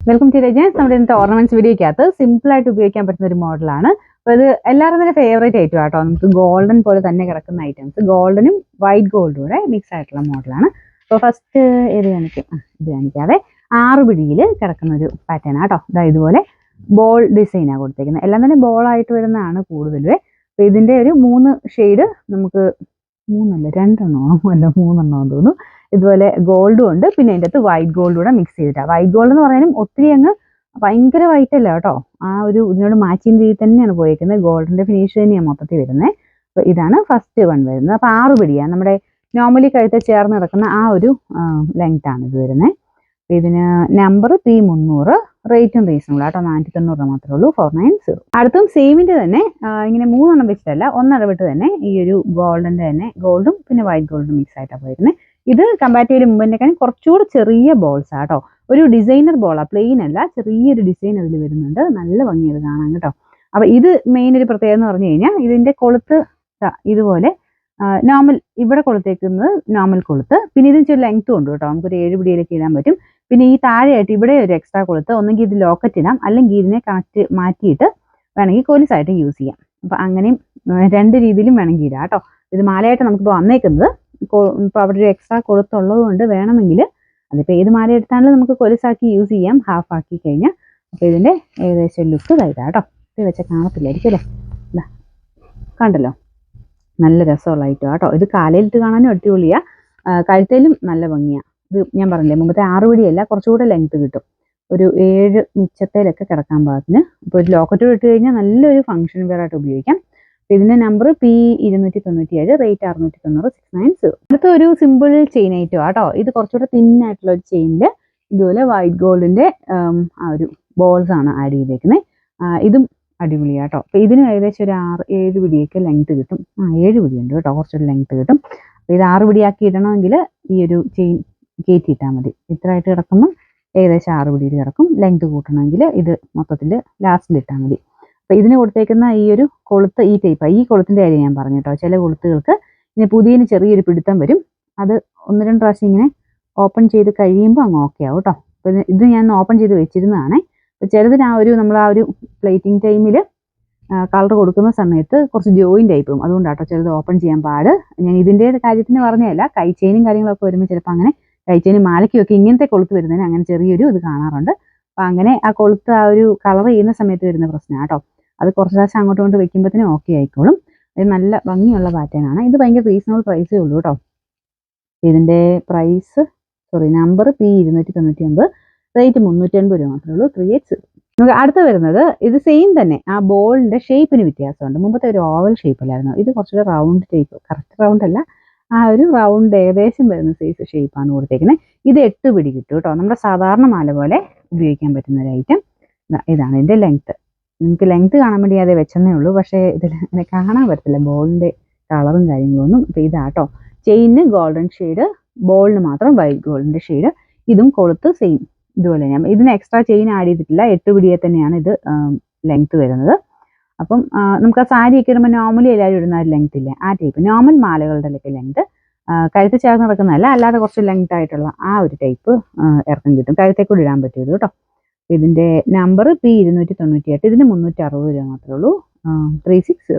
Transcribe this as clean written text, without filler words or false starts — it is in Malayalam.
Welcome to രജൻസ്. നമ്മുടെ ഇന്നത്തെ ഓർണമെന്റ്സ് വീഡിയോയ്ക്കകത്ത് സിമ്പിൾ ആയിട്ട് ഉപയോഗിക്കാൻ പറ്റുന്ന ഒരു മോഡലാണ്. അപ്പോൾ ഇത് എല്ലാവരും തന്നെ ഫേവറേറ്റ് ഐറ്റം ആട്ടോ. നമുക്ക് ഗോൾഡൻ പോലെ തന്നെ കിടക്കുന്ന ഐറ്റംസ്, ഗോൾഡനും വൈറ്റ് ഗോൾഡും കൂടെ മിക്സ് ആയിട്ടുള്ള മോഡലാണ്. അപ്പോൾ ഫസ്റ്റ് ഇത് കാണിക്കാതെ 6 പിടിയിൽ കിടക്കുന്ന ഒരു പാറ്റേൺ ആട്ടോ. ഇതുപോലെ ബോൾ ഡിസൈനാണ് കൊടുത്തേക്കുന്നത്. എല്ലാം തന്നെ ബോളായിട്ട് വരുന്നതാണ് കൂടുതൽ. അപ്പോൾ ഇതിൻ്റെ ഒരു 3 ഷെയ്ഡ് നമുക്ക് 3 തോന്നുന്നു. ഇതുപോലെ ഗോൾഡും ഉണ്ട്, പിന്നെ അതിൻ്റെ അകത്ത് വൈറ്റ് ഗോൾഡ് കൂടെ മിക്സ് ചെയ്തിട്ടാണ്. വൈറ്റ് ഗോൾഡ് എന്ന് പറയാനും ഒത്തിരി അങ്ങ് ഭയങ്കര വൈറ്റ് അല്ല കേട്ടോ. ആ ഒരു ഇതിനോട് മാച്ചിങ് രീതിയിൽ തന്നെയാണ് പോയിരിക്കുന്നത്. ഗോൾഡിന്റെ ഫിനിഷ് തന്നെയാണ് മൊത്തത്തിൽ വരുന്നത്. അപ്പോൾ ഇതാണ് ഫസ്റ്റ് വൺ വരുന്നത്. അപ്പോൾ 6 പിടിയാണ് നമ്മുടെ നോർമലി കഴുത്ത് ചേർന്ന് കിടക്കുന്ന ആ ഒരു ലെങ്ത് ആണ് ഇത് വരുന്നത്. അപ്പോൾ ഇതിന് നമ്പർ P300, റേറ്റും റീസണബിൾ ആട്ടോ. 490 മാത്രമേ ഉള്ളൂ, 490. അടുത്തും സെയിമിന്റെ തന്നെ ഇങ്ങനെ 3 വെച്ചിട്ടല്ല, ഒന്നിടവിട്ട് തന്നെ ഈ ഒരു ഗോൾഡിന്റെ തന്നെ ഗോൾഡും പിന്നെ വൈറ്റ് ഗോൾഡും മിക്സ് ആയിട്ടാണ് പോയിരുന്നത്. ഇത് കമ്പാരിറ്റീവ്ലി മുമ്പിൻ്റെക്കാളും കുറച്ചുകൂടി ചെറിയ ബോൾസ് ആട്ടോ. ഒരു ഡിസൈനർ ബോളാണ്, പ്ലെയിൻ അല്ല, ചെറിയൊരു ഡിസൈൻ അതിൽ വരുന്നുണ്ട്. നല്ല ഭംഗിയത് കാണാൻ കേട്ടോ. അപ്പോൾ ഇത് മെയിൻ ഒരു പ്രത്യേകത എന്ന് പറഞ്ഞു കഴിഞ്ഞാൽ ഇതിന്റെ കൊളുത്ത് ഇതുപോലെ നോർമൽ, ഇവിടെ കൊളുത്തേക്കുന്നത് നോർമൽ കൊളുത്ത്. പിന്നെ ഇതിന് ചെറിയ ലെങ്ത്തും ഉണ്ട് കേട്ടോ. നമുക്കൊരു 7 പിടിയിലൊക്കെ ഇടാൻ പറ്റും. പിന്നെ ഈ താഴെയായിട്ട് ഇവിടെ ഒരു എക്സ്ട്രാ കൊളുത്ത്, ഒന്നെങ്കിൽ ഇത് ലോക്കറ്റ് ഇടാം, അല്ലെങ്കിൽ ഇതിനെ മാറ്റിയിട്ട് വേണമെങ്കിൽ കൊലുസായിട്ട് യൂസ് ചെയ്യാം. അപ്പം അങ്ങനെയും 2 രീതിയിലും വേണമെങ്കിൽ ഇടാം കേട്ടോ. ഇത് മാലയായിട്ട് നമുക്കിപ്പോൾ വന്നേക്കുന്നത് ഇപ്പോൾ അവിടെ ഒരു എക്സ്ട്രാ കൊളുത്തുള്ളത് കൊണ്ട് വേണമെങ്കിൽ അതിപ്പോൾ ഏത് മാല എടുത്താലും നമുക്ക് കൊലുസാക്കി യൂസ് ചെയ്യാം, ഹാഫ് ആക്കി കഴിഞ്ഞാൽ. അപ്പോൾ ഇതിൻ്റെ ഏകദേശം ലുക്ക് ഇതാ കേട്ടോ. ഇത് വെച്ചാൽ കാണത്തില്ലായിരിക്കും അല്ലേ? ഇതാ കണ്ടല്ലോ, നല്ല രസമുള്ള ഐറ്റം കേട്ടോ. ഇത് കാലയിലിട്ട് കാണാനും അടിപൊളിയാണ്, കഴുത്തേലും നല്ല ഭംഗിയാണ്. ഇത് ഞാൻ പറഞ്ഞില്ലേ, മുമ്പത്തെ 6 പിടിയല്ല, കുറച്ചുകൂടെ ലെങ്ത് കിട്ടും. ഒരു 7 മിച്ചത്തേലൊക്കെ കിടക്കാൻ പാകത്തിന്. അപ്പോൾ ഒരു ലോക്കറ്റ് ഇട്ട് കഴിഞ്ഞാൽ നല്ലൊരു ഫംഗ്ഷൻ വെയർ ആയിട്ട് ഉപയോഗിക്കാം. ഇതിന്റെ നമ്പർ P297, റേറ്റ് 690, 690. അടുത്ത ഒരു സിമ്പിൾ ചെയിൻ ഐറ്റം ആട്ടോ. ഇത് കുറച്ചുകൂടെ തിന്നായിട്ടുള്ള ഒരു ചെയിനിൽ ഇതുപോലെ വൈറ്റ് ഗോൾഡിന്റെ ആ ഒരു ബോൾസ് ആണ് ആഡ് ചെയ്തേക്കുന്നത്. ഇതും അടിപൊളിയാട്ടോ. അപ്പോൾ ഇതിനും ഏകദേശം ഒരു 6-7 പിടിയൊക്കെ ലെങ്ത് കിട്ടും. 7 പിടിയുണ്ട് കേട്ടോ, കുറച്ചൊരു ലെങ്ത് കിട്ടും. അപ്പോൾ ഇത് 6 പിടിയാക്കി ഇടണമെങ്കിൽ ഈ ഒരു ചെയിൻ കയറ്റിയിട്ടാൽ മതി. ഇത്രയായിട്ട് കിടക്കുമ്പോൾ ഏകദേശം 6 പിടിയിൽ കിടക്കും. ലെങ്ത് കൂട്ടണമെങ്കിൽ ഇത് മൊത്തത്തിൽ ലാസ്റ്റിലിട്ടാൽ മതി. അപ്പോൾ ഇതിന് കൊടുത്തേക്കുന്ന ഈ ഒരു കൊളുത്ത് ഈ ടൈപ്പാണ്. ഈ കൊളുത്തിൻ്റെ കാര്യം ഞാൻ പറഞ്ഞു കേട്ടോ. ചില കൊളുത്തുകൾക്ക് ഇങ്ങനെ പുതിയതിന് ചെറിയൊരു പിടുത്തം വരും. അത് 1-2 പ്രാവശ്യം ഇങ്ങനെ ഓപ്പൺ ചെയ്ത് കഴിയുമ്പോൾ അങ്ങ് ഓക്കെ ആവും കേട്ടോ. അപ്പോൾ ഇത് ഞാൻ ഓപ്പൺ ചെയ്ത് വെച്ചിരുന്നതാണ്. അപ്പോൾ ചിലതിന് നമ്മൾ ആ ഒരു പ്ലേറ്റിംഗ് ടൈമിൽ കളർ കൊടുക്കുന്ന സമയത്ത് കുറച്ച് ജോയിൻ്റ് ആയി പോകും. അതുകൊണ്ടാട്ടോ ചിലത് ഓപ്പൺ ചെയ്യാൻ പാട്. ഞാൻ ഇതിൻ്റെ കാര്യത്തിന് പറഞ്ഞതല്ല, കൈച്ചെയിനും കാര്യങ്ങളൊക്കെ വരുമ്പോൾ ചിലപ്പോൾ അങ്ങനെ കൈച്ചെയിനും മാലയ്ക്കും ഇങ്ങനത്തെ കൊളുത്ത് വരുന്നതിന് അങ്ങനെ ചെറിയൊരു ഇത് കാണാറുണ്ട്. അപ്പോൾ അങ്ങനെ ആ കൊളുത്ത് ആ ഒരു കളർ ചെയ്യുന്ന സമയത്ത് വരുന്ന പ്രശ്നമാണ് കേട്ടോ. അത് കുറച്ച് പ്രാവശ്യം അങ്ങോട്ട് കൊണ്ട് വെക്കുമ്പോഴത്തേനും ഓക്കെ ആയിക്കോളും. ഇത് നല്ല ഭംഗിയുള്ള പാറ്റേൺ ആണ്. ഇത് ഭയങ്കര റീസണബിൾ പ്രൈസേ ഉള്ളൂ കേട്ടോ. ഇതിൻ്റെ നമ്പർ P299, റേറ്റ് 380 രൂപ മാത്രമേ ഉള്ളൂ, 380. നമുക്ക് അടുത്ത് വരുന്നത് ഇത് സെയിം തന്നെ. ആ ബോളിൻ്റെ ഷേപ്പിന് വ്യത്യാസമുണ്ട്. മുമ്പത്തെ ഒരു ഓവൽ ഷേപ്പിലായിരുന്നു, ഇത് കുറച്ചുകൂടെ റൗണ്ട് ടൈപ്പ്. കറക്റ്റ് റൗണ്ട് അല്ല, ആ ഒരു റൗണ്ട് ഏകദേശം വരുന്ന സൈസ് ഷേപ്പാണ് കൊടുത്തേക്കുന്നത്. ഇത് 8 പിടി കിട്ടും കേട്ടോ. നമ്മുടെ സാധാരണ മാല പോലെ ഉപയോഗിക്കാൻ പറ്റുന്ന ഒരു ഐറ്റം. ഇതാണ് ഇതിൻ്റെ ലെങ്ത്ത്. നിങ്ങൾക്ക് ലെങ്ത് കാണാൻ വേണ്ടി അതേ വെച്ചെന്നേ ഉള്ളൂ, പക്ഷേ ഇതിൽ അങ്ങനെ കാണാൻ പറ്റത്തില്ല ബോളിൻ്റെ കളറും കാര്യങ്ങളൊന്നും. അപ്പോൾ ഇതാട്ടോ. ചെയിന് ഗോൾഡൻ ഷെയ്ഡ്, ബോളിന് മാത്രം വൈറ്റ് ഗോൾഡിൻ്റെ ഷെയ്ഡ്. ഇതും കൊളുത്ത് സെയിം ഇതുപോലെ തന്നെ. ഇതിന് എക്സ്ട്രാ ചെയിൻ ആഡ് ചെയ്തിട്ടില്ല, 8 പിടിയെ തന്നെയാണ് ഇത് ലെങ്ത്ത് വരുന്നത്. അപ്പം നമുക്ക് ആ സാരിയൊക്കെ ഇടുമ്പോൾ നോർമലി എല്ലാവരും ഇടുന്ന ഒരു ലെങ്ത് ഇല്ലേ, ആ ടൈപ്പ് നോർമൽ മാലകളുടെ ലെങ്ത്. കഴുത്ത് ചേർന്ന് നടക്കുന്നതല്ല, അല്ലാതെ കുറച്ച് ലെങ്ത് ആയിട്ടുള്ള ആ ഒരു ടൈപ്പ് ഇറക്കം കിട്ടും. കഴുത്തേക്കൂടി ഇടാൻ പറ്റും കേട്ടോ. ഇതിൻ്റെ നമ്പർ P298, ഇതിന് 360 രൂപ മാത്രമേ ഉള്ളൂ, 360.